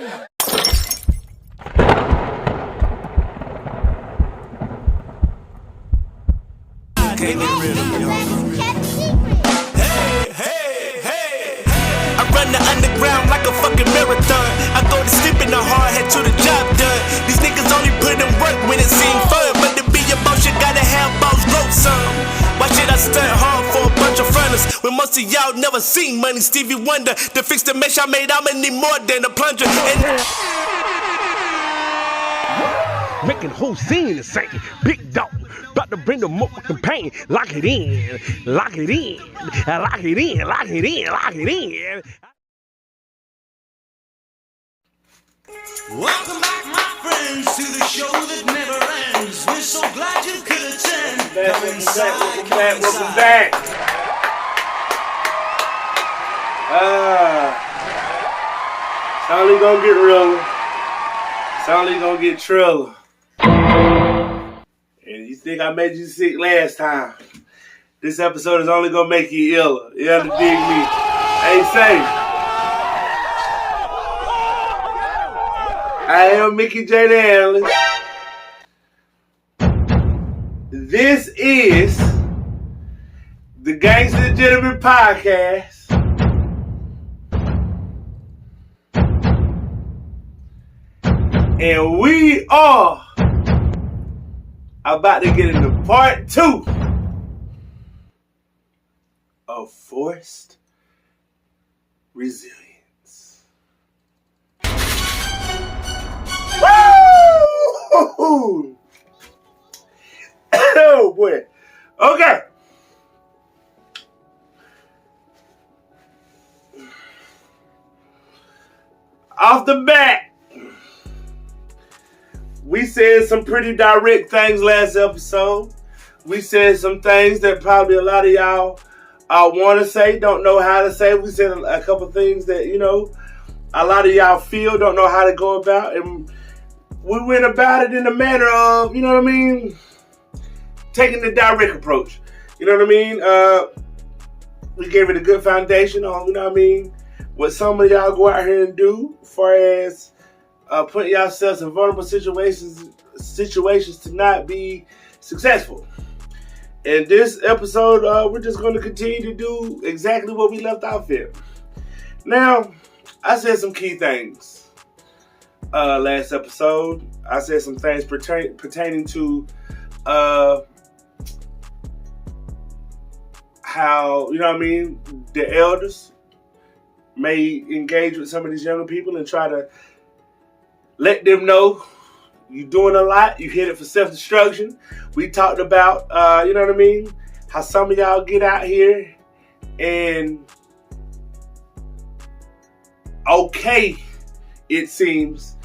Can't get rid of me, Hey, hey, hey, hey. I run the underground like a fucking marathon. I go to sleep in the hard head to the job done. These niggas only put in work when it seem fun. But to be a boss, you gotta have boss growth some. Why should I stunt hard for a bunch of fronters when most of y'all never seen money? Stevie Wonder, to fix the mesh I made, I'ma need more than a plunger. And making whole scene is sinking. Big dog, about to bring the motherfucking pain. Lock it in, lock it in, lock it in, lock it in, lock it in. welcome back, my friends, to the show that never ends. We're so glad you could attend. Welcome back. It's only gonna get realer. It's only gonna get triller. And you think I made you sick last time? This episode is only gonna make you iller. You have to dig me. Ain't safe. I am Mickey J. the Analyst. This is the Gangsta Gentleman Podcast. And we are about to get into part 2 of forced resilience. Woo! Oh boy. Okay. Off the bat, we said some pretty direct things last episode. We said some things that probably a lot of y'all want to say, don't know how to say. We said a couple things that, you know, a lot of y'all feel, don't know how to go about. And we went about it in a manner of, you know what I mean, taking the direct approach. You know what I mean? We gave it a good foundation on, you know what I mean, what some of y'all go out here and do as far as putting yourselves in vulnerable situations to not be successful. In this episode, we're just going to continue to do exactly what we left off here. Now, I said some key things last episode. I said some things pertaining to how, you know what I mean, the elders may engage with some of these younger people and try to let them know you're doing a lot. You hit it for self-destruction. We talked about, you know what I mean, how some of y'all get out here and okay, it seems,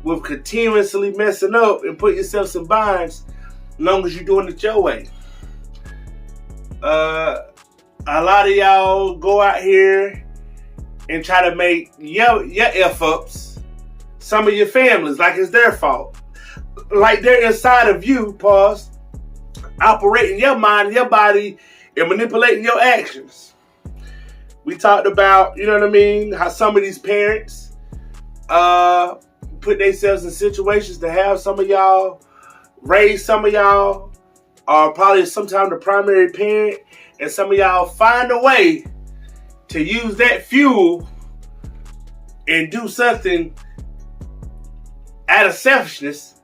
with continuously messing up and put yourself in binds as long as you're doing it your way. A lot of y'all go out here and try to make your F-ups some of your families like it's their fault. Like they're inside of you, pause, operating your mind, your body, and manipulating your actions. We talked about, you know what I mean, how some of these parents put themselves in situations to have some of y'all raise some of y'all, or probably sometimes the primary parent, and some of y'all find a way to use that fuel and do something out of selfishness,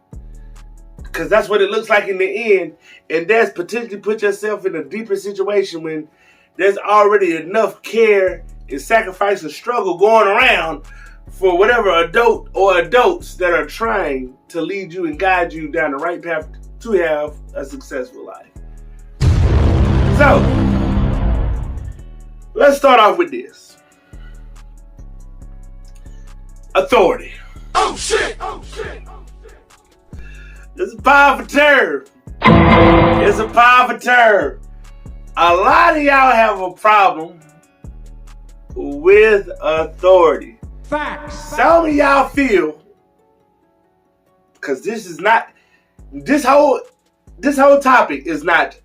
because that's what it looks like in the end, and that's potentially put yourself in a deeper situation when there's already enough care and sacrifice and struggle going around for whatever adult or adults that are trying to lead you and guide you down the right path to have a successful life. So, let's start off with this. Authority. oh shit, oh shit, oh shit. It's a powerful term. It's a powerful term. A lot of y'all have a problem with authority. Facts. Some of y'all feel, because this whole topic is not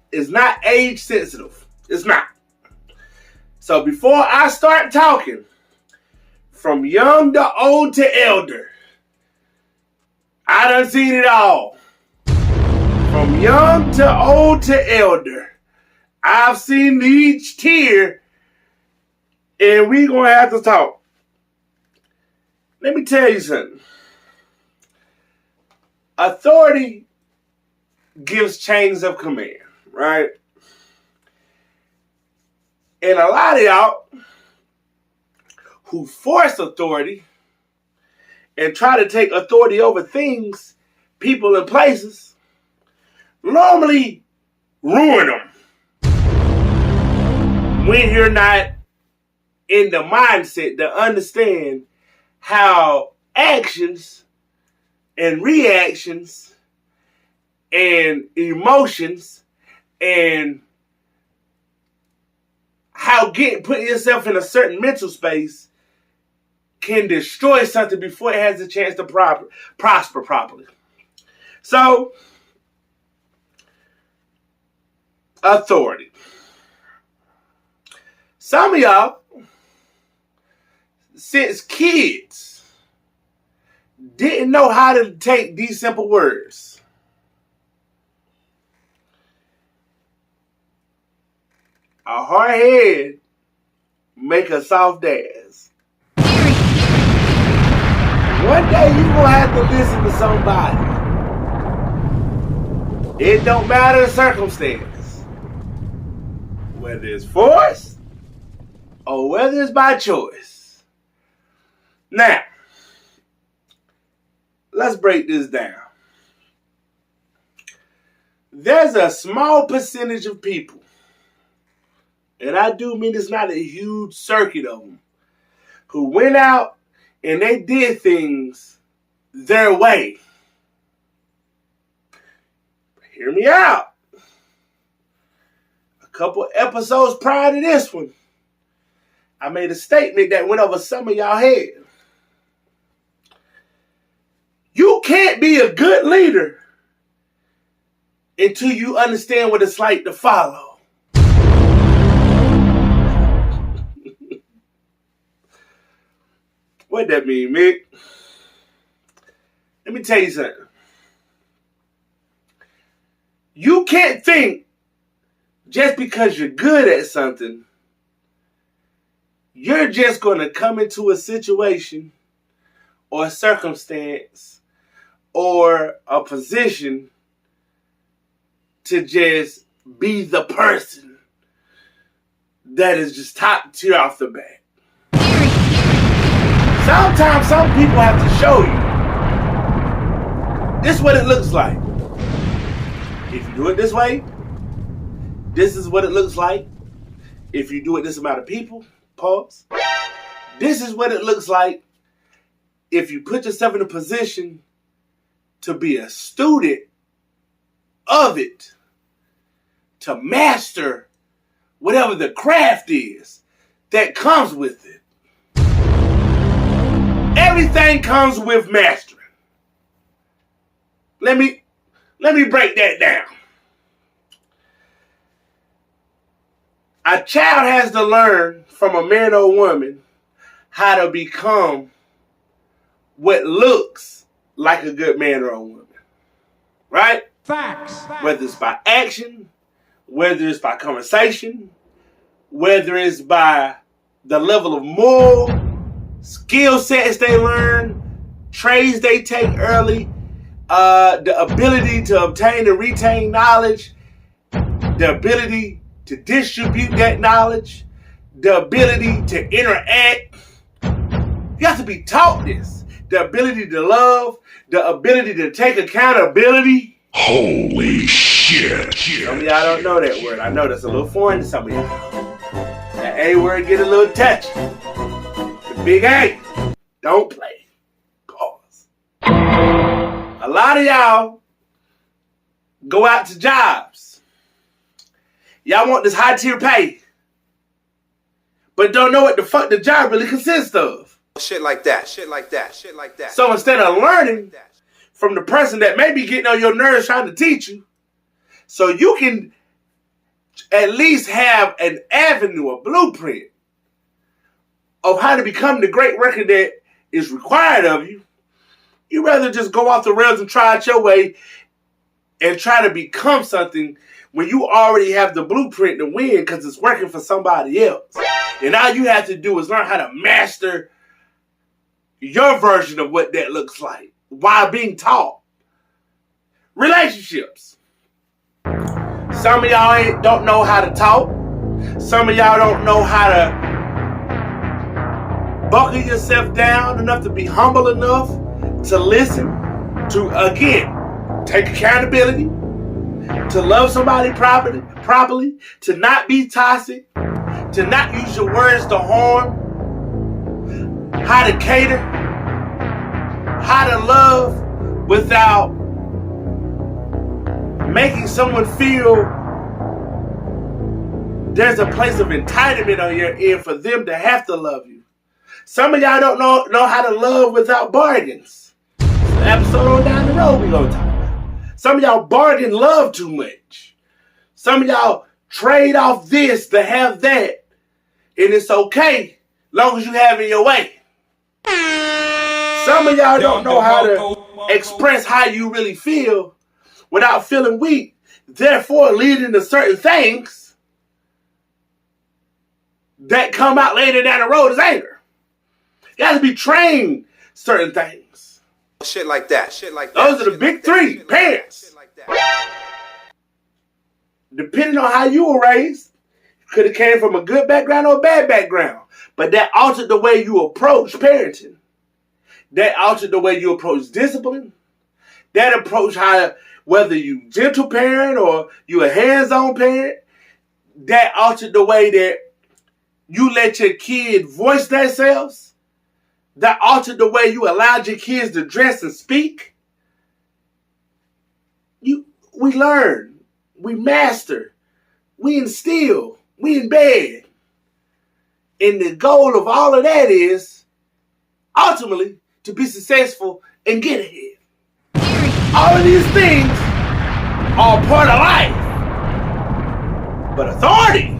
age sensitive. It's not. So before I start talking, From young to old to elder. I done seen it all. From young to old to elder. I've seen each tier, and we gonna have to talk. Let me tell you something. Authority gives chains of command, right? And a lot of y'all who force authority and try to take authority over things, people, and places, normally ruin them when you're not in the mindset to understand how actions and reactions and emotions and how putting yourself in a certain mental space can destroy something before it has a chance to prosper properly. So, authority. Some of y'all, since kids, didn't know how to take these simple words. A hard head make a soft ass. One day you gonna have to listen to somebody. It don't matter the circumstance. Whether it's forced or whether it's by choice. Now, let's break this down. There's a small percentage of people, and I do mean it's not a huge circuit of them, who went out and they did things their way. Hear me out. A couple episodes prior to this one, I made a statement that went over some of y'all head. You can't be a good leader until you understand what it's like to follow. What that mean, Mick? Let me tell you something. You can't think just because you're good at something, you're just going to come into a situation or a circumstance or a position to just be the person that is just top tier off the bat. Sometimes some people have to show you. This is what it looks like. If you do it this way, this is what it looks like. If you do it this amount of people, pause. This is what it looks like if you put yourself in a position to be a student of it, to master whatever the craft is that comes with it. Everything comes with mastering. Let me break that down. A child has to learn from a man or woman how to become what looks like a good man or a woman. Right? Facts. Whether it's by action, whether it's by conversation, whether it's by the level of moral skill sets they learn, trades they take early, the ability to obtain and retain knowledge, the ability to distribute that knowledge, the ability to interact. You have to be taught this. The ability to love, the ability to take accountability. Holy shit. Some of y'all don't know that word. I know that's a little foreign to some of y'all. That A word get a little touchy. The big A. Don't play. Pause. A lot of y'all go out to jobs. Y'all want this high tier pay, but don't know what the fuck the job really consists of. Shit like that. So instead of learning from the person that may be getting on your nerves trying to teach you, so you can at least have an avenue, a blueprint of how to become the great record that is required of you, you rather just go off the rails and try it your way and try to become something when you already have the blueprint to win because it's working for somebody else. And all you have to do is learn how to master your version of what that looks like while being taught. Relationships. Some of y'all don't know how to talk. Some of y'all don't know how to buckle yourself down enough to be humble enough to listen, to, again, take accountability, to love somebody properly, to not be toxic, to not use your words to harm, how to cater, how to love without making someone feel there's a place of entitlement on your end for them to have to love you. Some of y'all don't know how to love without bargains. An episode on down the road we gonna talk about. Some of y'all bargain love too much. Some of y'all trade off this to have that, and it's okay long as you have it your way. Some of y'all don't know how to express how you really feel without feeling weak, therefore leading to certain things that come out later down the road as anger. You have to be trained certain things. Shit like that. Those are the big three. Parents. Depending on how you were raised, you could have came from a good background or a bad background. But that altered the way you approach parenting. That altered the way you approach discipline. That approach how, whether you gentle parent or you a hands-on parent, that altered the way that you let your kid voice themselves. That altered the way you allowed your kids to dress and speak. We learn, we master, we instill, we embed. And the goal of all of that is ultimately to be successful and get ahead. All of these things are part of life. But authority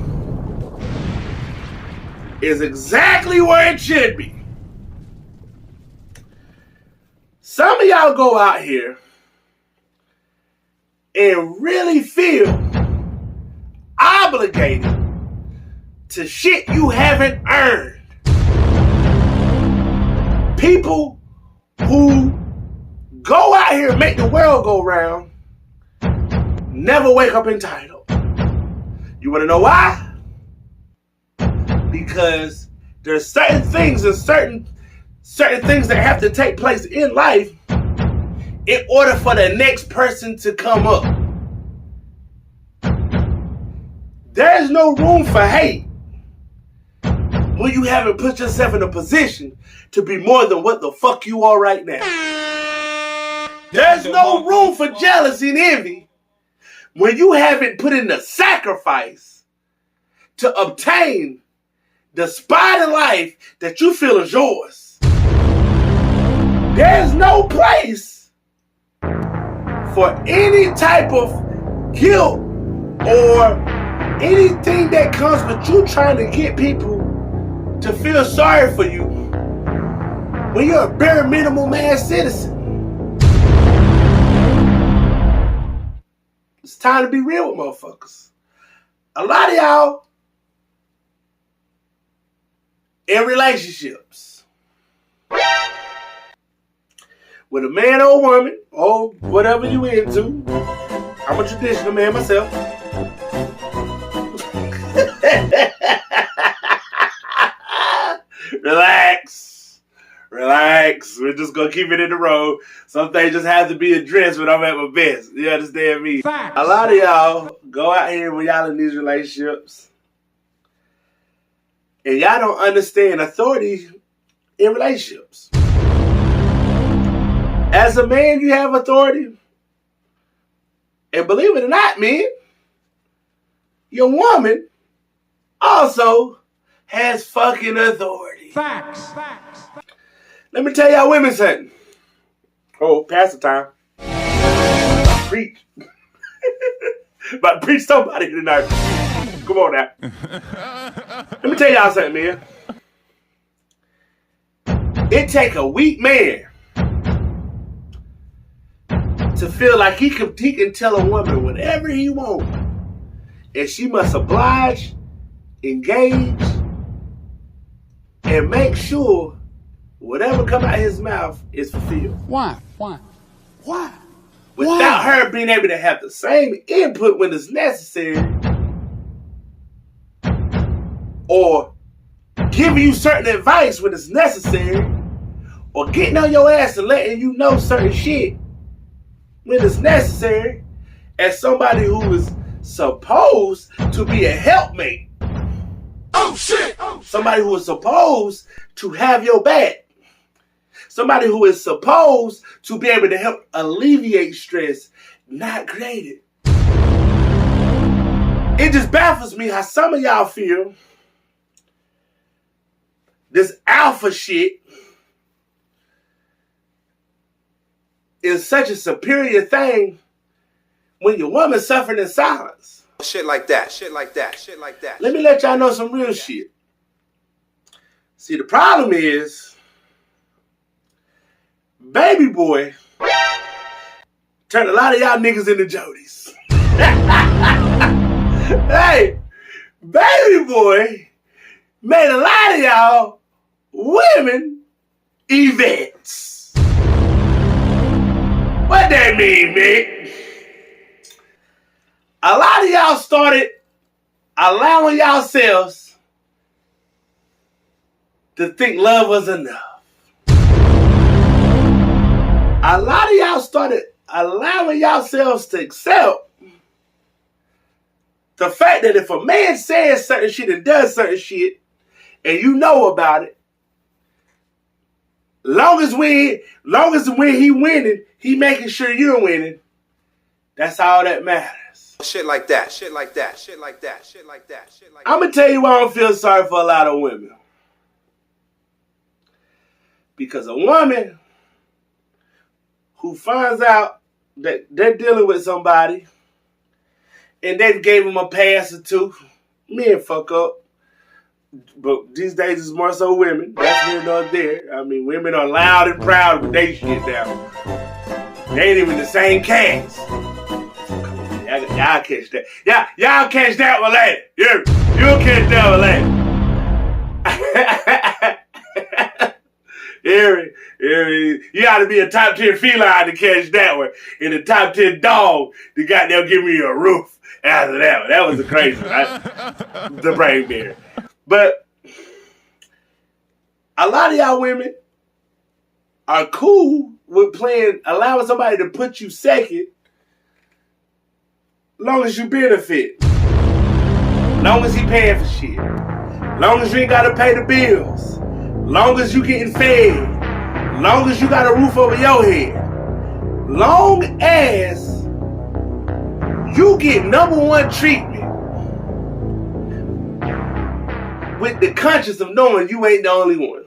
is exactly where it should be. Some of y'all go out here and really feel obligated to shit you haven't earned. People who go out here and make the world go round never wake up entitled. You want to know why? Because there's certain things and certain things that have to take place in life in order for the next person to come up. There's no room for hate when you haven't put yourself in a position to be more than what the fuck you are right now. There's no room for jealousy and envy when you haven't put in the sacrifice to obtain the spot in life that you feel is yours. There's no place for any type of guilt or anything that comes with you trying to get people to feel sorry for you when you're a bare minimum ass citizen. It's time to be real with motherfuckers. A lot of y'all in relationships with a man or woman or whatever you into. I'm a traditional man myself. Relax. We're just gonna keep it in the road. Some things just have to be addressed when I'm at my best. You understand me? Facts. A lot of y'all go out here when y'all in these relationships and y'all don't understand authority in relationships. As a man, you have authority. And believe it or not, man, your woman also has fucking authority. Facts. Let me tell y'all women something. Oh, pastor time. Preach. But preach somebody tonight. Come on now. Let me tell y'all something, man. It take a weak man to feel like he can tell a woman whatever he wants, and she must oblige, engage, and make sure whatever come out of his mouth is fulfilled. Why? Without her being able to have the same input when it's necessary, or giving you certain advice when it's necessary, or getting on your ass and letting you know certain shit when it's necessary, as somebody who is supposed to be a helpmate. Oh shit! Somebody who is supposed to have your back. Somebody who is supposed to be able to help alleviate stress, not create it. It just baffles me how some of y'all feel this alpha shit is such a superior thing when your woman's suffering in silence. Shit like that. Let me let y'all know some real shit. See, the problem is, baby boy turned a lot of y'all niggas into Jodies. Hey, baby boy made a lot of y'all women events. What that mean, man? A lot of y'all started allowing yourselves to think love was enough. A lot of y'all started allowing yourselves to accept the fact that if a man says certain shit and does certain shit, and you know about it, long as when he winning, he making sure you're winning, that's all that matters. Shit like that. I'm going to tell you why I don't feel sorry for a lot of women. Because a woman who finds out that they're dealing with somebody and they gave him a pass or two, men fuck up. But these days it's more so women. That's here nor there. I mean, women are loud and proud with they shit now. They ain't even the same cast. Y'all catch that. Y'all catch that one later. You'll catch that one later. You gotta be a top 10 feline to catch that one. And a top 10 dog to goddamn give me a roof after that one. That was the crazy one. The brain bear. But a lot of y'all women are cool with allowing somebody to put you second, long as you benefit. Long as he paying for shit. Long as you ain't gotta pay the bills. Long as you getting fed. Long as you got a roof over your head. Long as you get #1 treatment with the conscience of knowing you ain't the only one.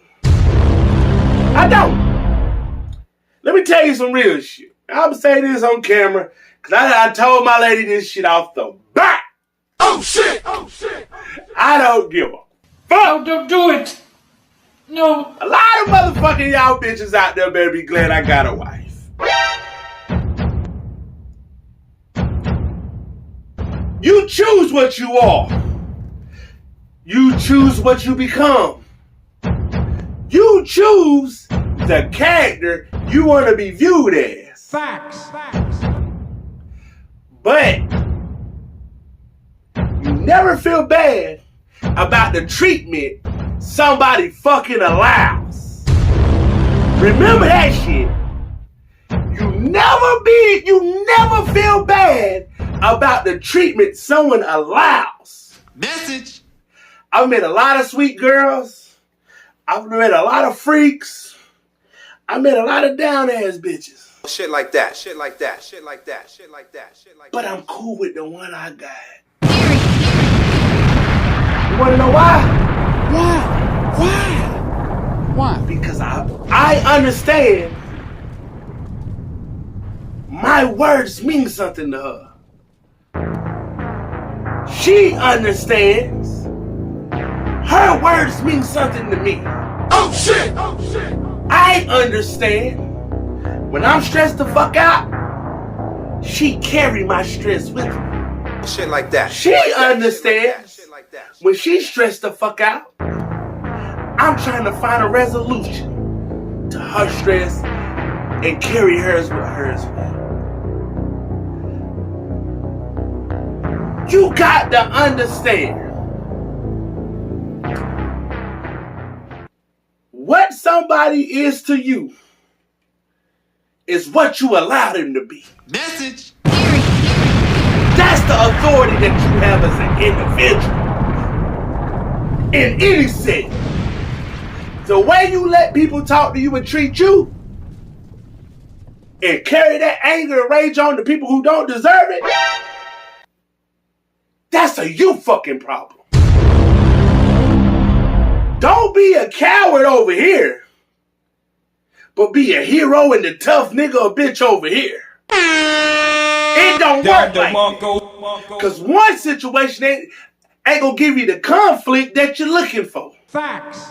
I don't. Let me tell you some real shit. I'm saying this on camera because I told my lady this shit off the bat. Oh shit! I don't give a fuck. No, don't do it. No. A lot of motherfucking y'all bitches out there better be glad I got a wife. You choose what you are. You choose what you become. You choose the character you want to be viewed as. Facts. But you never feel bad about the treatment somebody fucking allows. Remember that shit. You never feel bad about the treatment someone allows. Message. I've met a lot of sweet girls. I've met a lot of freaks. I met a lot of down-ass bitches. Shit like that. But I'm cool with the one I got. You wanna know why? Why? Because I understand my words mean something to her. She understands her words mean something to me. Oh shit! I understand. When I'm stressed the fuck out, she carry my stress with her. Shit like that. She understands. Shit like that. When she's stressed the fuck out, I'm trying to find a resolution to her stress and carry hers with her as well. You got to understand what somebody is to you is what you allow them to be. Message. That's the authority that you have as an individual in any setting. The way you let people talk to you and treat you and carry that anger and rage on to people who don't deserve it, that's a you fucking problem. Don't be a coward over here, but be a hero and the tough nigga or bitch over here. It don't work like that. Because one situation ain't gonna give you the conflict that you're looking for. Facts.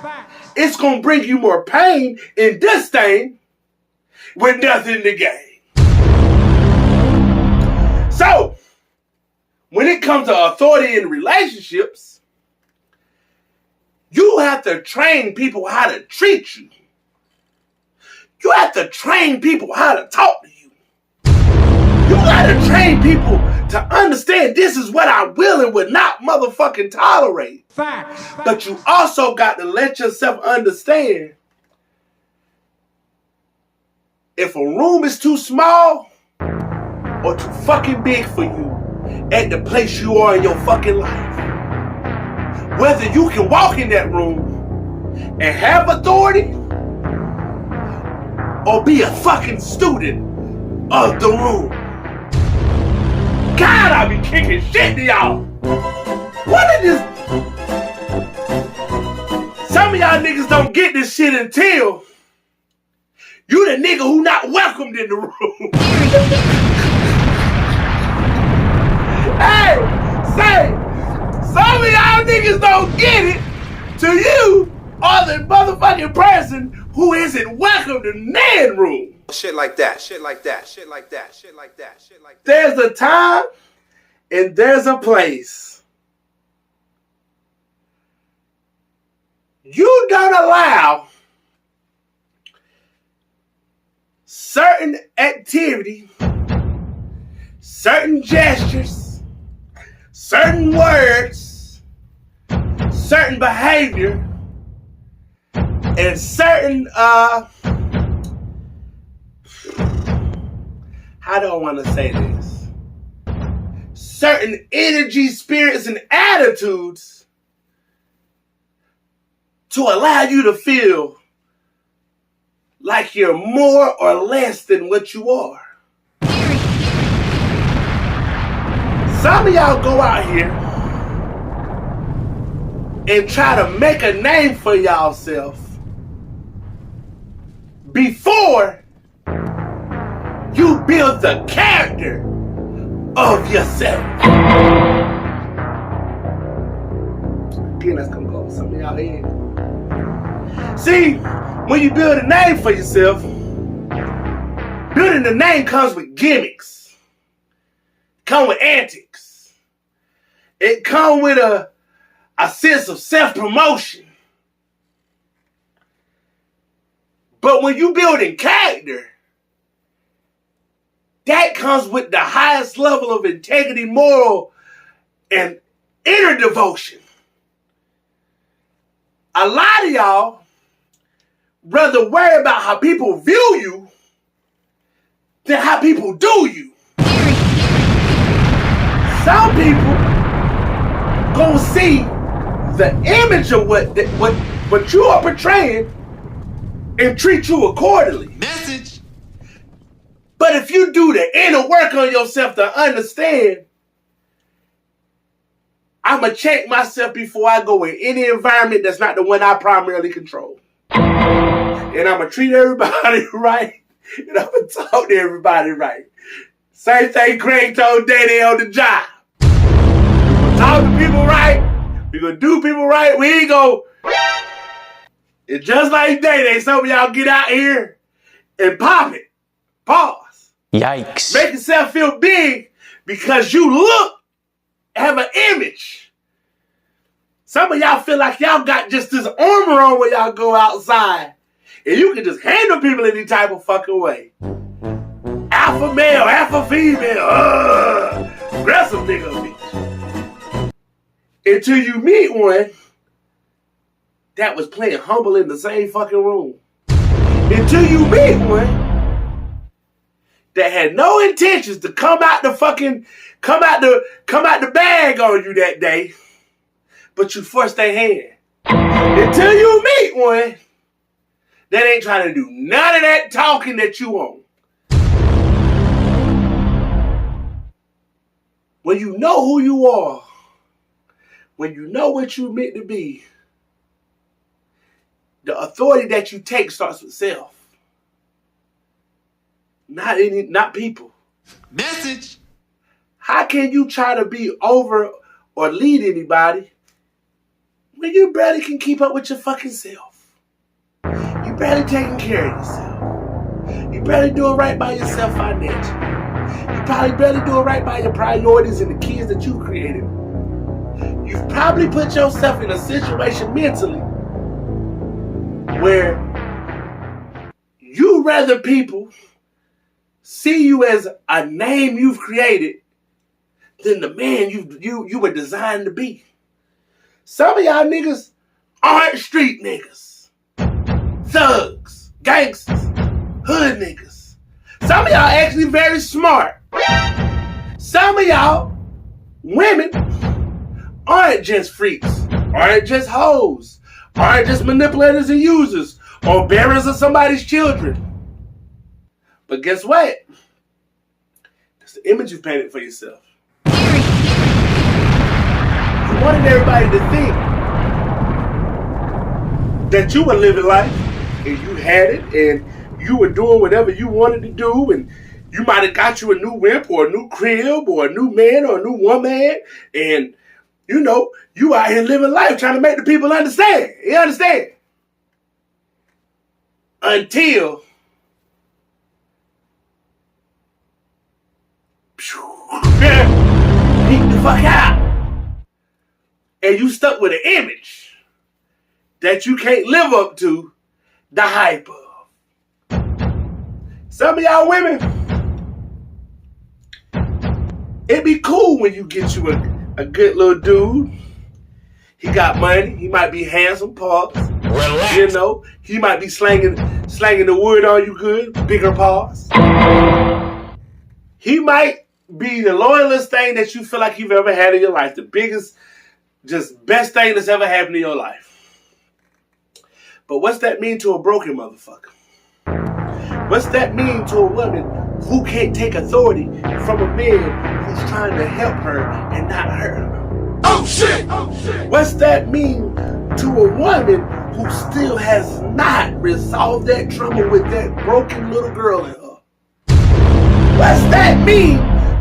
It's gonna bring you more pain in this thing with nothing to gain. So, when it comes to authority in relationships, you have to train people how to treat you. You have to train people how to talk to you. You gotta train people to understand this is what I will and would not motherfucking tolerate. Facts. But you also got to let yourself understand if a room is too small or too fucking big for you at the place you are in your fucking life, whether you can walk in that room and have authority or be a fucking student of the room. God, I be kicking shit to y'all. What is this? Some of y'all niggas don't get this shit until you the nigga who not welcomed in the room. Hey, say, some of y'all niggas don't get it till you are the motherfucking person who isn't welcomed in the room. Shit like that. Shit like that. Shit like that. Shit like that. Shit like that. There's a time and there's a place. You don't allow certain activity, certain gestures, certain words, certain behavior, and certain how do I want to say this? Certain energy, spirits, and attitudes to allow you to feel like you're more or less than what you are. Some of y'all go out here and try to make a name for yourself before you build the character of yourself. Again, that's gonna go over some of y'all head. See, when you build a name for yourself, building the name comes with gimmicks, come with antics. It comes with a sense of self-promotion. But when you building character, that comes with the highest level of integrity, moral, and inner devotion. A lot of y'all rather worry about how people view you than how people do you. Some people gonna see the image of what you are portraying and treat you accordingly. Message. But if you do the inner work on yourself to understand, I'ma check myself before I go in any environment that's not the one I primarily control. And I'ma treat everybody right. And I'ma talk to everybody right. Same thing Craig told Daddy on the job. We gonna talk to people right. We gonna do people right. We ain't gonna And just like they some of y'all get out here and pop it. Pause. Yikes. Make yourself feel big because you have an image. Some of y'all feel like y'all got just this armor on when y'all go outside. And you can just handle people any type of fucking way. Alpha male, alpha female. Aggressive nigga, bitch. Until you meet one that was playing humble in the same fucking room. Until you meet one that had no intentions to come out the bag on you that day, but you forced their hand. Until you meet one that ain't trying to do none of that talking that you want. When you know who you are, when you know what you're meant to be, the authority that you take starts with self. Not people. Message. How can you try to be over or lead anybody when you barely can keep up with your fucking self? You barely taking care of yourself. You barely doing right by yourself financially. You probably barely doing right by your priorities and the kids that you created. You've probably put yourself in a situation mentally where you rather people see you as a name you've created than the man you were designed to be. Some of y'all niggas aren't street niggas. Thugs, gangsters, hood niggas. Some of y'all actually very smart. Some of y'all women aren't just freaks, aren't just hoes, aren't just manipulators and users, or bearers of somebody's children. But guess what? That's the image you painted for yourself. You wanted everybody to think that you were living life and you had it and you were doing whatever you wanted to do, and you might have got you a new whip or a new crib or a new man or a new woman, and you know, you out here living life trying to make the people understand. You understand? Until beat the fuck out. And you stuck with an image that you can't live up to the hype of. Some of y'all women, it'd be cool when you get you a good little dude. He got money. He might be handsome, paws. Relax. You know, he might be slanging the wood on you good, bigger paws. He might be the loyalest thing that you feel like you've ever had in your life. The biggest, just best thing that's ever happened in your life. But what's that mean to a broken motherfucker? What's that mean to a woman who can't take authority from a man who's trying to help her and not hurt her? Oh shit! Oh shit! What's that mean to a woman who still has not resolved that trauma with that broken little girl in her? What's that mean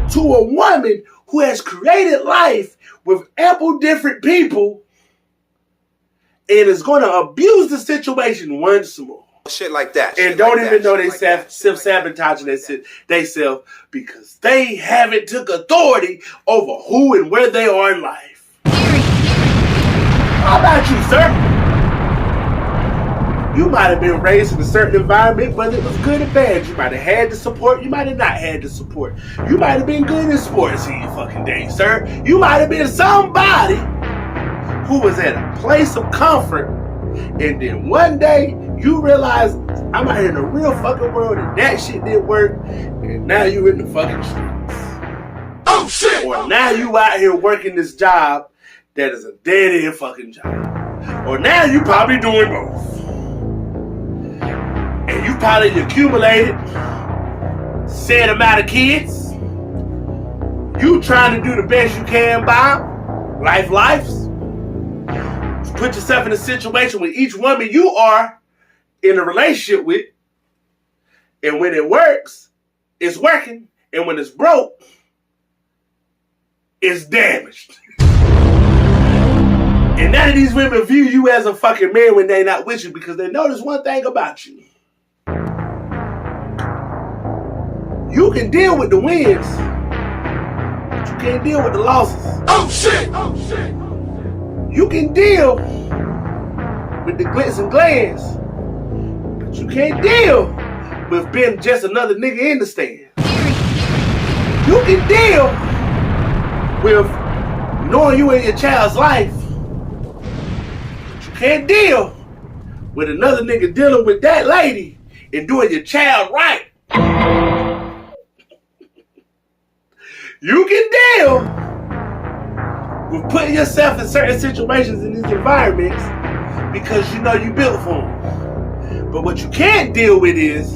to a woman who has created life with ample different people and is going to abuse the situation once more? Shit like that. And don't even know they self-sabotaging themselves because they haven't took authority over who and where they are in life. How about you, sir? You might have been raised in a certain environment, but it was good and bad. You might have had the support, you might have not had the support. You might have been good in sports in your fucking day, sir. You might have been somebody who was at a place of comfort, and then one day you realize I'm out here in the real fucking world and that shit didn't work, and now you in the fucking streets. Oh shit! Or now you out here working this job that is a dead end fucking job. Or now you probably doing both. And you probably accumulated said amount of kids. You trying to do the best you can by lives. Put yourself in a situation with each woman you are in a relationship with. And when it works, it's working. And when it's broke, it's damaged. And none of these women view you as a fucking man when they not with you because they notice one thing about you. You can deal with the wins, but you can't deal with the losses. Oh shit! Oh shit! You can deal with the glitz and glance, but you can't deal with being just another nigga in the stand. You can deal with knowing you in your child's life, but you can't deal with another nigga dealing with that lady and doing your child right. You can deal with putting yourself in certain situations in these environments because you know you built for them. But what you can't deal with is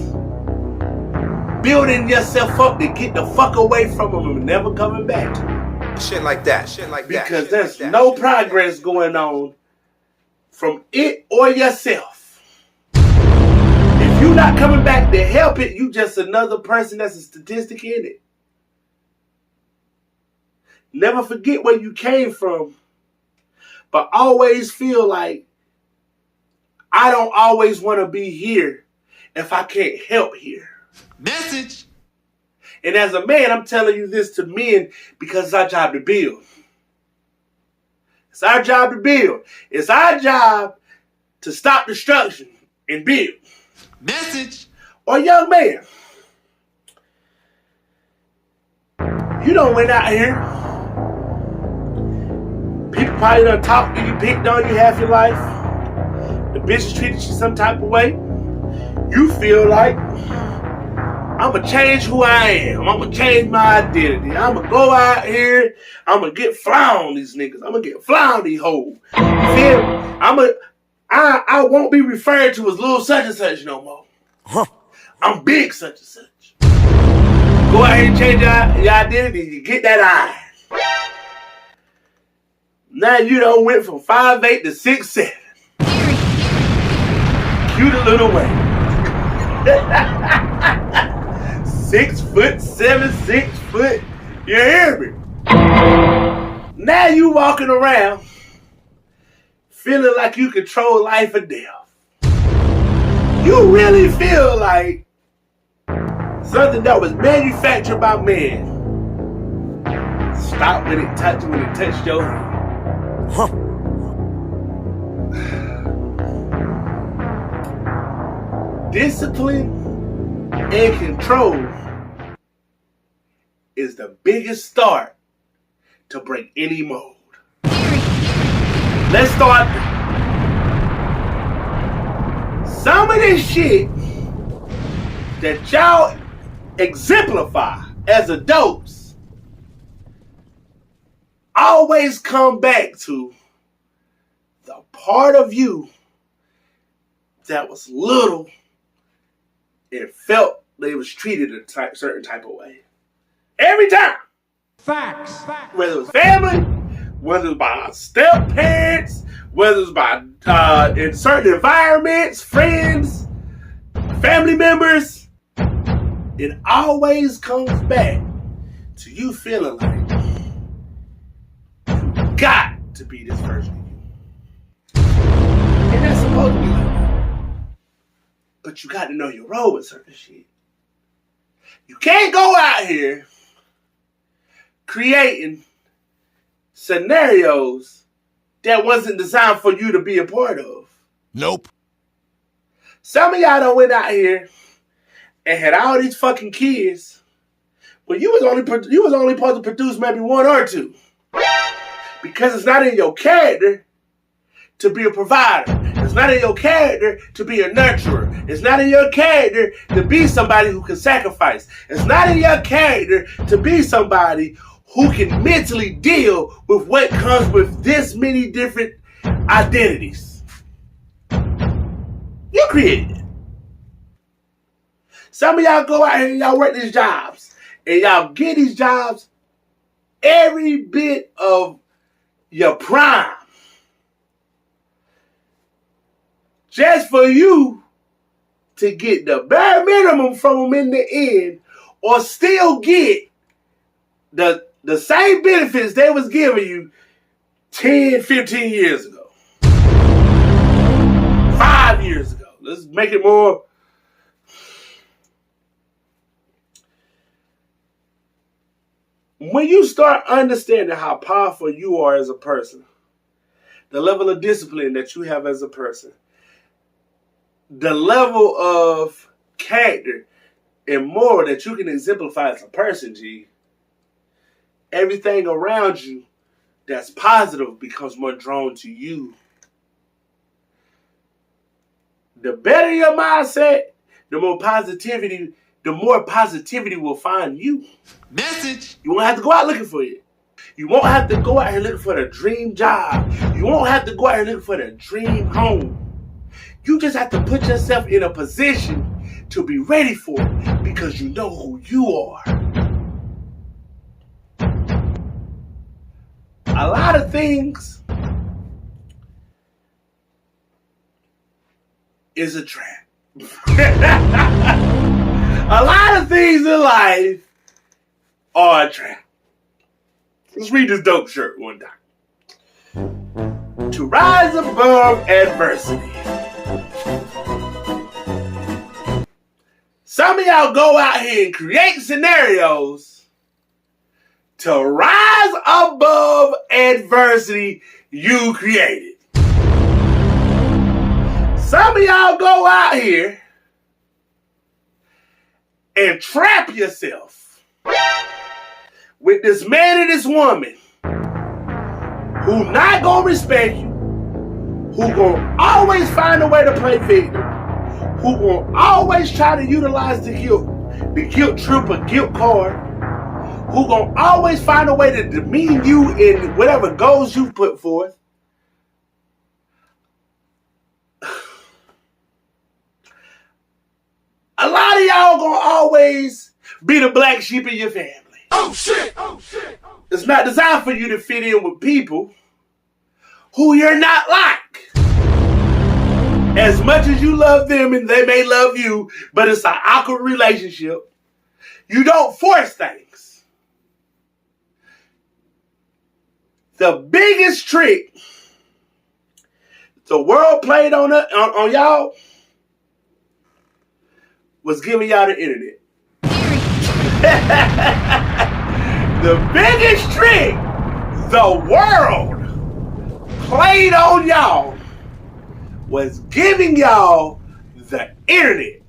building yourself up to get the fuck away from them and never coming back to them. Shit like that. Shit like that. Because shit there's like that, no shit like progress going on from it or yourself. If you're not coming back to help it, you just another person that's a statistic in it. Never forget where you came from, but always feel like I don't always want to be here if I can't help here. Message. And as a man, I'm telling you this to men because it's our job to build. It's our job to build. It's our job to stop destruction and build. Message. Or young man, you done went out here. People probably done talked to you, picked on you half your life. The bitches treated you some type of way. You feel like, I'm going to change who I am. I'm going to change my identity. I'm going to go out here. I'm going to get fly on these niggas. I'm going to get fly on these hoes. You feel me? I won't be referred to as little such and such no more. I'm big such and such. Go out here and change your identity. You get that eye. Now you done went from 5'8" to 6'7". Cute a little way. 6'7", 6 foot. You hear me? Now you walking around feeling like you control life or death. You really feel like something that was manufactured by man stop when it touched your hand. Discipline and control is the biggest start to break any mold. Let's start. Some of this shit that y'all exemplify as adults always come back to the part of you that was little and felt they was treated a certain type of way. Every time. Facts. Whether it was family, whether it was by step parents, whether it was by in certain environments, friends, family members, it always comes back to you feeling like you got to be this version of you. And that's supposed to be like that. But you got to know your role with certain shit. You can't go out here creating scenarios that wasn't designed for you to be a part of. Nope. Some of y'all done went out here and had all these fucking kids, but you was only supposed to produce maybe one or two, because it's not in your character to be a provider. It's not in your character to be a nurturer. It's not in your character to be somebody who can sacrifice. It's not in your character to be somebody who can mentally deal with what comes with this many different identities. You created it. Some of y'all go out here and y'all work these jobs, and y'all get these jobs every bit of your prime, just for you to get the bare minimum from them in the end, or still get the same benefits they was giving you 10, 15 years ago. 5 years ago. Let's make it more. When you start understanding how powerful you are as a person, the level of discipline that you have as a person, the level of character and moral that you can exemplify as a person, G, everything around you that's positive becomes more drawn to you. The better your mindset, the more positivity will find you. Message. You won't have to go out looking for it. You won't have to go out here looking for the dream job. You won't have to go out here looking for the dream home. You just have to put yourself in a position to be ready for it because you know who you are. A lot of things is a trap. A lot of things in life are a trap. Let's read this dope shirt one time. To rise above adversity. Some of y'all go out here and create scenarios to rise above adversity you created. Some of y'all go out here and trap yourself with this man and this woman who not gonna respect you, who gonna always find a way to play victim, who gonna always try to utilize the guilt trip or guilt card, who gonna always find a way to demean you in whatever goals you put forth. A lot of y'all gonna always be the black sheep in your family. Oh shit! Oh shit! It's not designed for you to fit in with people who you're not like. As much as you love them and they may love you, but it's an awkward relationship. You don't force things. The biggest trick the world played on y'all was giving y'all the internet. The biggest trick the world played on y'all was giving y'all the internet.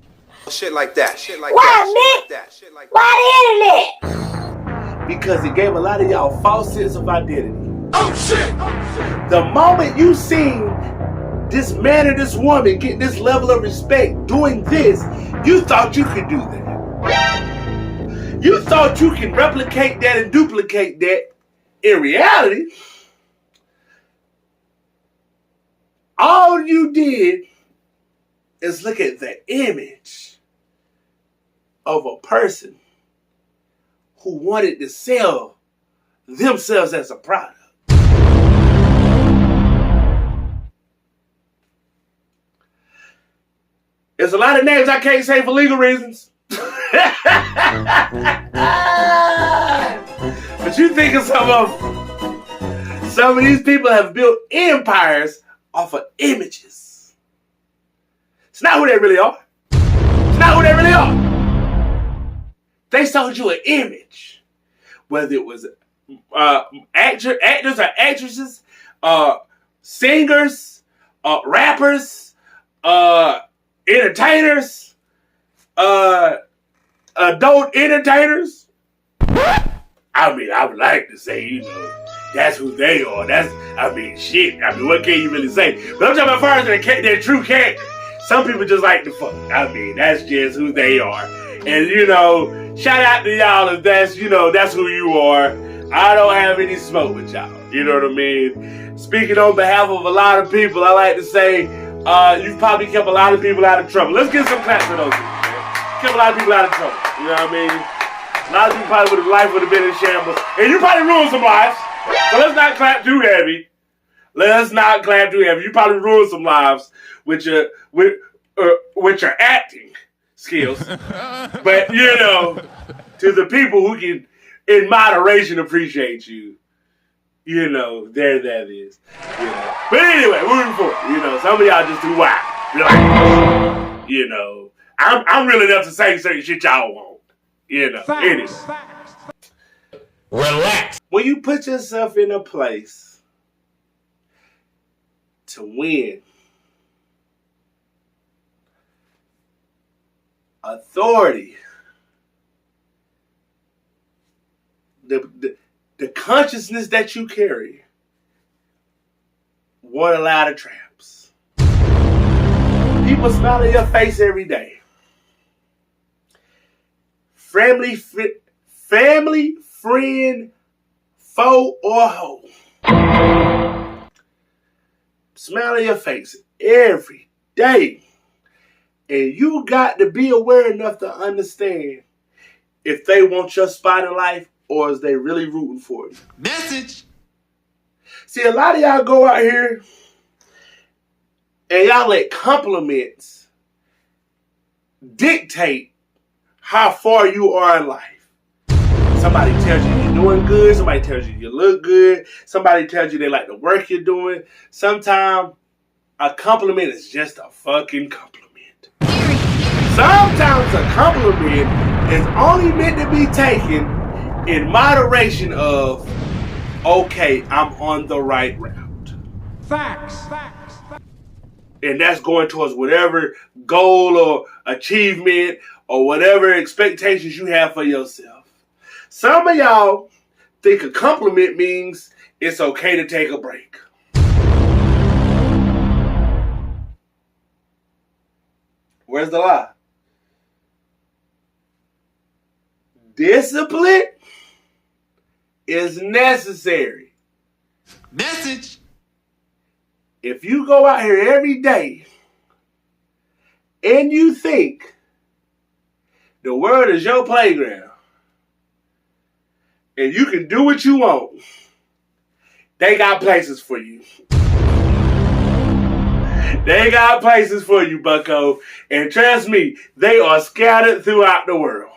Shit like that. Shit like Why, that. Shit Nick? like that. Shit like that. Why the internet? Because it gave a lot of y'all false sense of identity. Oh shit! Oh shit! The moment you seen this man or this woman get this level of respect doing this, you thought you could do that. You thought you could replicate that and duplicate that. In reality, all you did is look at the image of a person who wanted to sell themselves as a product. There's a lot of names I can't say for legal reasons. But you think of some of these people have built empires off of images. It's not who they really are. It's not who they really are. They sold you an image. Whether it was actors or actresses, singers, rappers, entertainers, adult entertainers. I mean, I would like to say, that's who they are. Shit. What can you really say? But I'm talking about first their true character. Some people just like to fuck. That's just who they are. And, shout out to y'all if that's who you are. I don't have any smoke with y'all. You know what I mean? Speaking on behalf of a lot of people, I like to say, you've probably kept a lot of people out of trouble. Let's get some claps for those people, man. Kept a lot of people out of trouble. You know what I mean? A lot of people probably life would have been in shambles. And you probably ruined some lives. So let's not clap too heavy. You probably ruined some lives with your acting skills. But, to the people who can, in moderation, appreciate you, there that is. But anyway, moving forward, some of y'all just do wild. Relax. I'm real enough to say certain shit y'all won't. Anyway. Relax. When you put yourself in a place to win, authority, the consciousness that you carry, won a lot of traps. People smile in your face every day. Family, friend, foe, or hoe. Smile in your face every day. And you got to be aware enough to understand if they want your spot in life or is they really rooting for you. Message. See, a lot of y'all go out here and y'all let compliments dictate how far you are in life. Somebody tells you you're doing good. Somebody tells you you look good. Somebody tells you they like the work you're doing. Sometimes a compliment is just a fucking compliment. Sometimes a compliment is only meant to be taken in moderation of, okay, I'm on the right route. Facts. And that's going towards whatever goal or achievement or whatever expectations you have for yourself. Some of y'all think a compliment means it's okay to take a break. Where's the lie? Discipline is necessary. Message. If you go out here every day and you think the world is your playground and you can do what you want, they got places for you. They got places for you, bucko. And trust me, they are scattered throughout the world.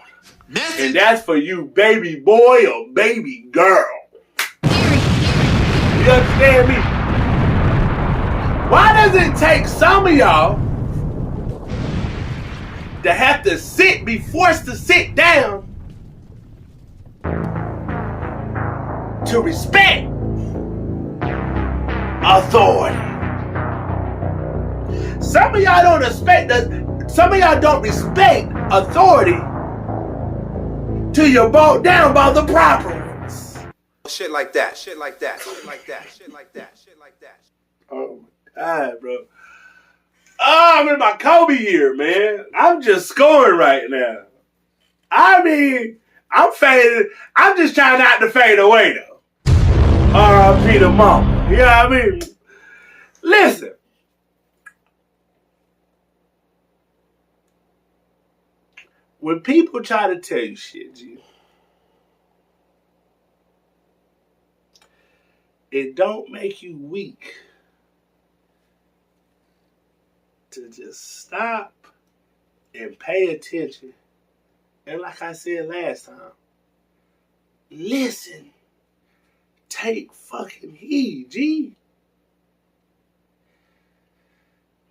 Message. And that's for you, baby boy or baby girl. You understand me? Why does it take some of y'all to have to be forced to sit down to respect authority? Some of y'all don't respect authority till you're brought down by the proper ones. Shit like that. Oh my God, bro. Oh, I'm in my Kobe year, man. I'm just scoring right now. I mean, I'm fading. I'm just trying not to fade away, though. R.I.P. to mama. You know what I mean? Listen. When people try to tell you shit, G, it don't make you weak to just stop and pay attention. And like I said last time, listen. Take fucking heed, G.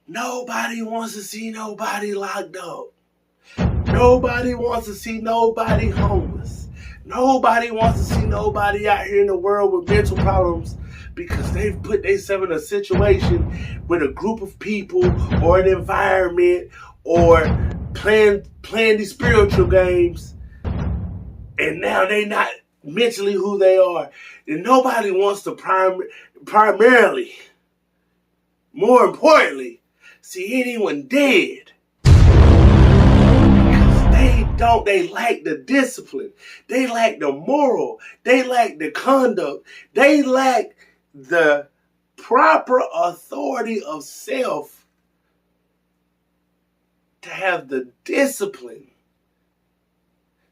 Nobody wants to see nobody locked up. Nobody wants to see nobody homeless. Nobody wants to see nobody out here in the world with mental problems because they've put themselves in a situation with a group of people or an environment or playing these spiritual games and now they not mentally who they are. And nobody wants to primarily, more importantly, see anyone dead. They lack the discipline. They lack the moral. They lack the conduct. They lack the proper authority of self to have the discipline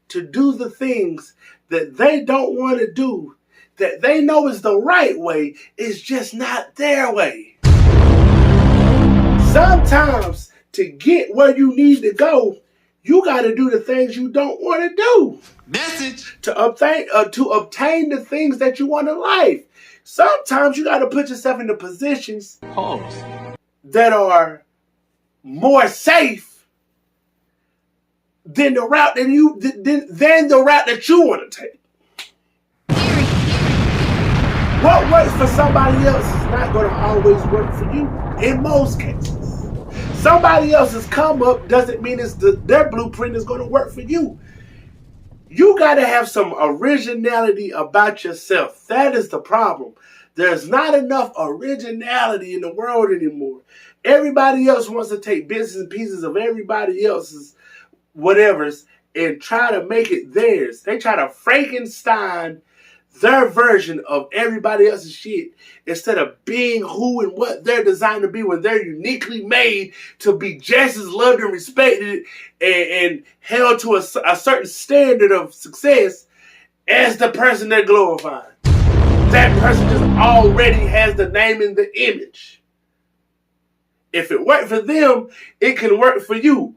to do the things that they don't want to do, that they know is the right way, is just not their way. Sometimes to get where you need to go, you got to do the things you don't want to do. Message. To obtain the things that you want in life. Sometimes you got to put yourself into positions that are more safe than the route than the route that you want to take. What works for somebody else is not going to always work for you. In most cases, somebody else's come up doesn't mean their blueprint is going to work for you. You got to have some originality about yourself. That is the problem. There's not enough originality in the world anymore. Everybody else wants to take bits and pieces of everybody else's whatever's and try to make it theirs. They try to Frankenstein their version of everybody else's shit instead of being who and what they're designed to be when they're uniquely made to be just as loved and respected and held to a certain standard of success as the person they're glorifying. That person just already has the name and the image. If it worked for them, it can work for you.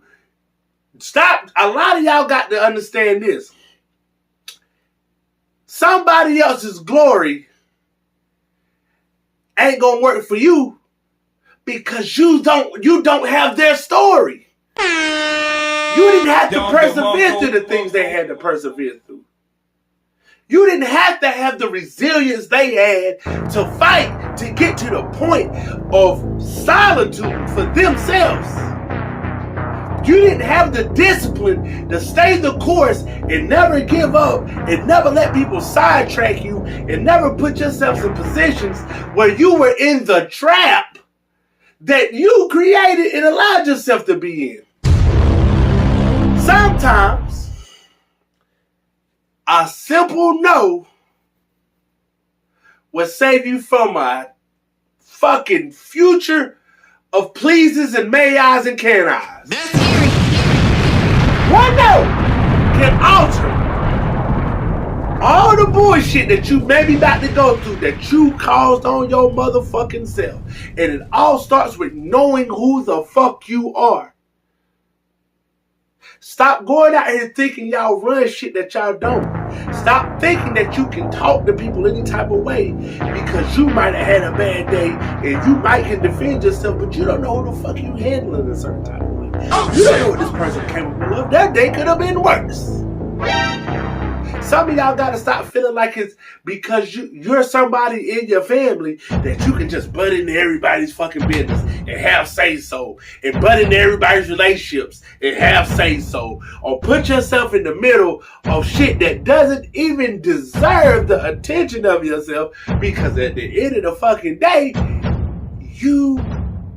Stop. A lot of y'all got to understand this. Somebody else's glory ain't gonna work for you because you don't have their story. You didn't have to persevere through the things they had to persevere through. You didn't have to have the resilience they had to fight to get to the point of solitude for themselves. You didn't have the discipline to stay the course and never give up and never let people sidetrack you and never put yourself in positions where you were in the trap that you created and allowed yourself to be in. Sometimes a simple no will save you from a fucking future of pleases and may eyes and can eyes. One no can alter all the bullshit that you may be about to go through that you caused on your motherfucking self. And it all starts with knowing who the fuck you are. Stop going out here thinking y'all run shit that y'all don't. Stop thinking that you can talk to people any type of way because you might have had a bad day and you might can defend yourself, but you don't know who the fuck you handling a certain type of way. You don't know what this person capable of. That day could have been worse. Some of y'all gotta stop feeling like it's because you're somebody in your family that you can just butt into everybody's fucking business and have say so, and butt into everybody's relationships and have say so, or put yourself in the middle of shit that doesn't even deserve the attention of yourself, because at the end of the fucking day, you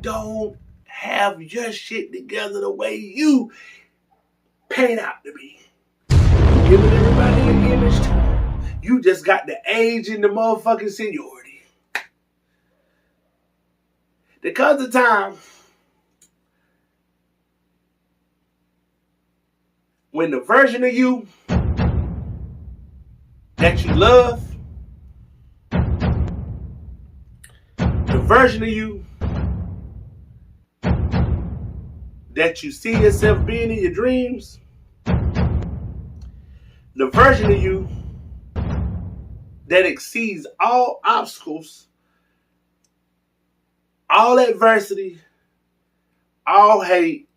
don't have your shit together the way you paint out to be. Giving everybody an image too. You just got the age and the motherfucking seniority. There comes a time when the version of you that you love, the version of you that you see yourself being in your dreams, the version of you that exceeds all obstacles, all adversity, all hate,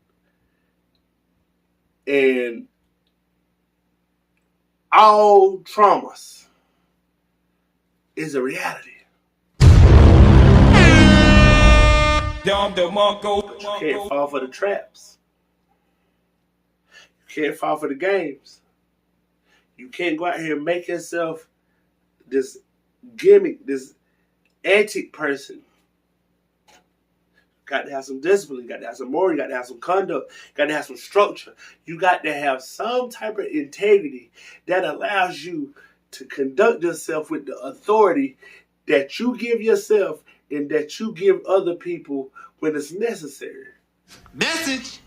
and all traumas is a reality. But you can't fall for the traps. You can't fall for the games. You can't go out here and make yourself this gimmick, this antic person. You got to have some discipline. You got to have some moral. You got to have some conduct. You got to have some structure. You got to have some type of integrity that allows you to conduct yourself with the authority that you give yourself and that you give other people when it's necessary. Message.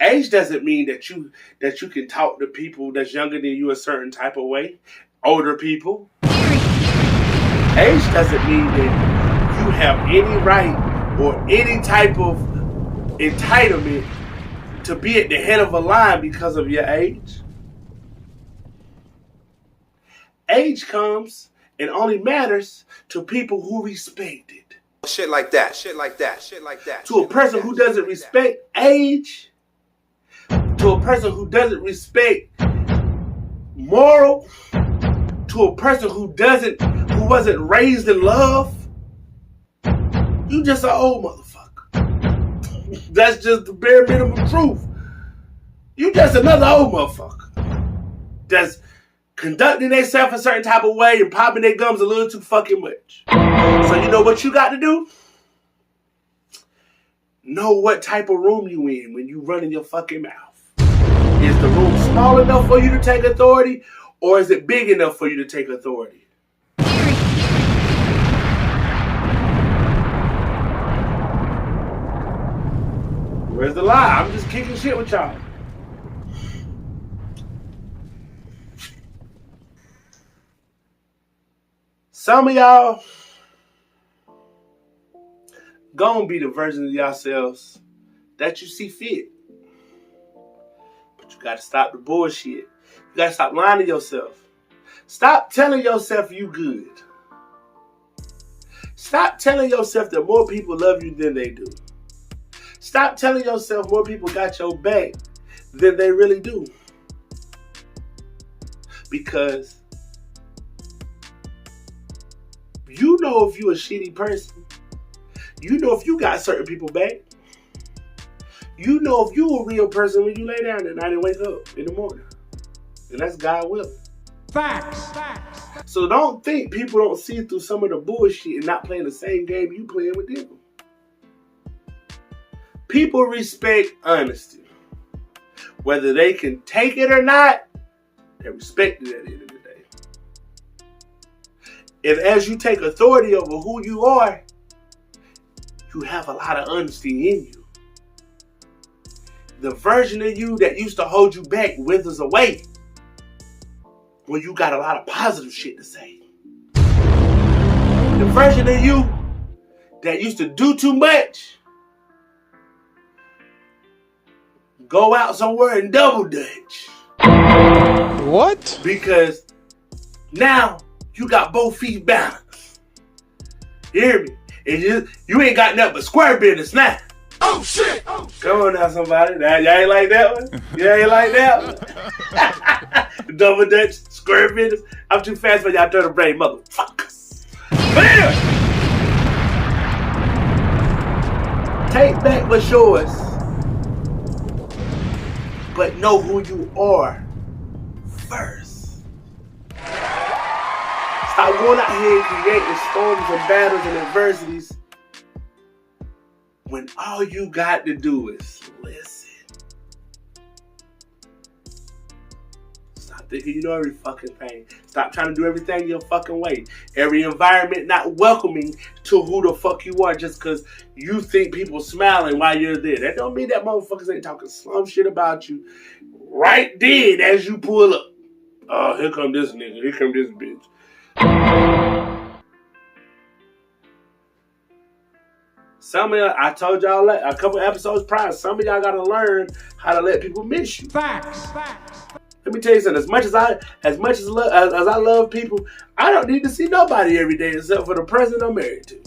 Age doesn't mean that you can talk to people that's younger than you a certain type of way. Older people. Age doesn't mean that you have any right or any type of entitlement to be at the head of a line because of your age. Age comes and only matters to people who respect it. Shit like that. Shit like that. Shit like that. To a person who doesn't respect age, to a person who doesn't respect moral, to a person who wasn't raised in love, you just an old motherfucker. That's just the bare minimum truth. You just another old motherfucker that's conducting themselves a certain type of way and popping their gums a little too fucking much. So you know what you got to do? Know what type of room you in when you running your fucking mouth. Is the room small enough for you to take authority, or is it big enough for you to take authority? Where's the lie? I'm just kicking shit with y'all. Some of y'all gonna be the version of yourselves that you see fit. But you gotta stop the bullshit. You gotta stop lying to yourself. Stop telling yourself you good. Stop telling yourself that more people love you than they do. Stop telling yourself more people got your back than they really do. Because you know if you a shitty person. You know if you got certain people back. You know if you a real person when you lay down at night and wake up in the morning. And that's God willing. Facts. So don't think people don't see through some of the bullshit and not playing the same game you playing with them. People respect honesty. Whether they can take it or not, they respect it at the end of the day. And as you take authority over who you are, you have a lot of honesty in you. The version of you that used to hold you back withers away when you got a lot of positive shit to say. The version of you that used to do too much, go out somewhere and double dutch. What? Because now you got both feet balanced. You hear me? And you ain't got nothing but square business now. Oh shit! Come on now, somebody. Now, y'all ain't like that one? You ain't like that one? Double dutch, square business. I'm too fast for y'all dirty brain motherfuckers. But anyway, take back what's yours, but know who you are first. Stop going out here and creating storms and battles and adversities when all you got to do is listen. Stop thinking you know every fucking thing. Stop trying to do everything your fucking way. Every environment not welcoming to who the fuck you are just because you think people smiling while you're there. That don't mean that motherfuckers ain't talking slum shit about you right then as you pull up. Oh, here come this nigga. Here come this bitch. Some of y'all, I told y'all a couple episodes prior, some of y'all gotta learn how to let people miss you. Facts. Let me tell you something. As much as I love people, I don't need to see nobody every day except for the person I'm married to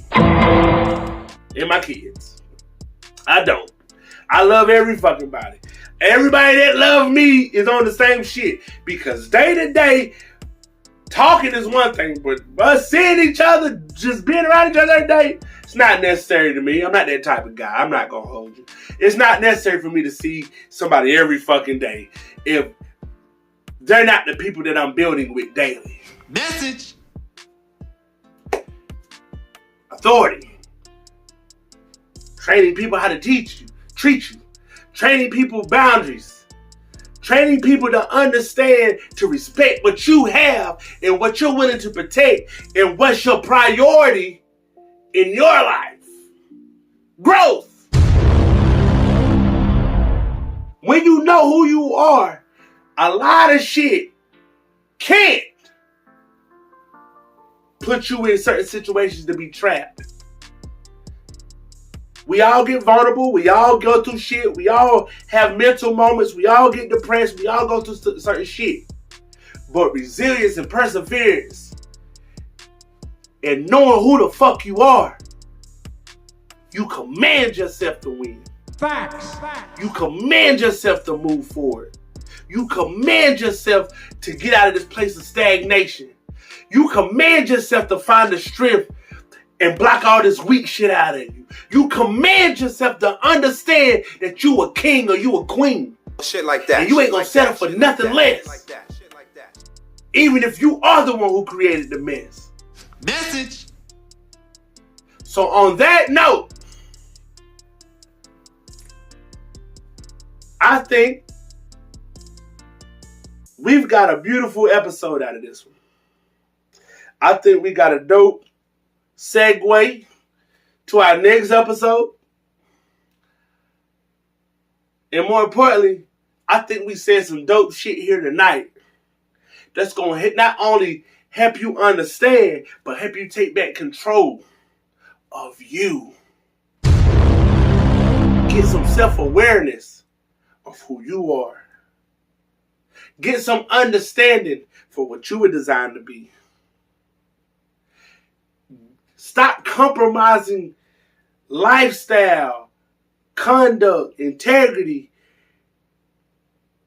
and my kids. I don't. I love every fucking body. Everybody that love me is on the same shit because day to day, talking is one thing, but us seeing each other, just being around each other every day, it's not necessary to me. I'm not that type of guy. I'm not going to hold you. It's not necessary for me to see somebody every fucking day if they're not the people that I'm building with daily. Message. Authority. Training people how to treat you. Training people boundaries. Training people to understand, to respect what you have and what you're willing to protect and what's your priority in your life. Growth. When you know who you are, a lot of shit can't put you in certain situations to be trapped. We all get vulnerable. We all go through shit. We all have mental moments. We all get depressed. We all go through certain shit. But resilience and perseverance and knowing who the fuck you are, you command yourself to win. Facts. You command yourself to move forward. You command yourself to get out of this place of stagnation. You command yourself to find the strength and block all this weak shit out of you. You command yourself to understand that you a king or you a queen. Shit like that. And you ain't gonna settle for nothing less. Shit like that. Even if you are the one who created the mess. Message. So on that note, I think we've got a beautiful episode out of this one. I think we got a dope segue to our next episode. And more importantly, I think we said some dope shit here tonight that's going to not only help you understand, but help you take back control of you. Get some self-awareness of who you are. Get some understanding for what you were designed to be. Stop compromising lifestyle, conduct, integrity,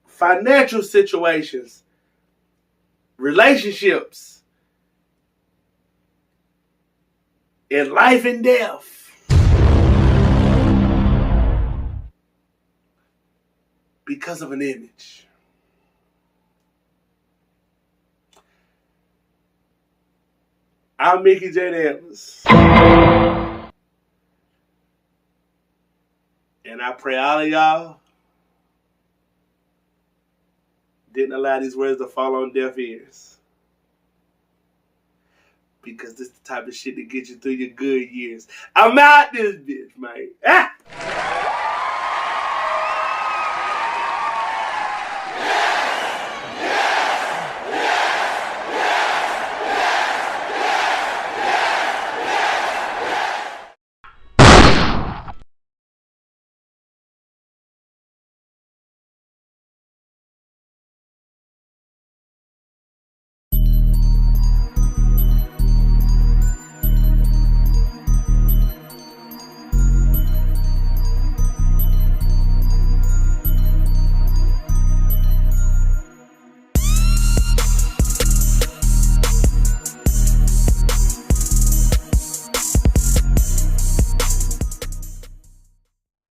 financial situations, relationships, and life and death because of an image. I'm Mickey J. Davis. And I pray all of y'all didn't allow these words to fall on deaf ears. Because this is the type of shit that gets you through your good years. I'm out this bitch, man. Ah!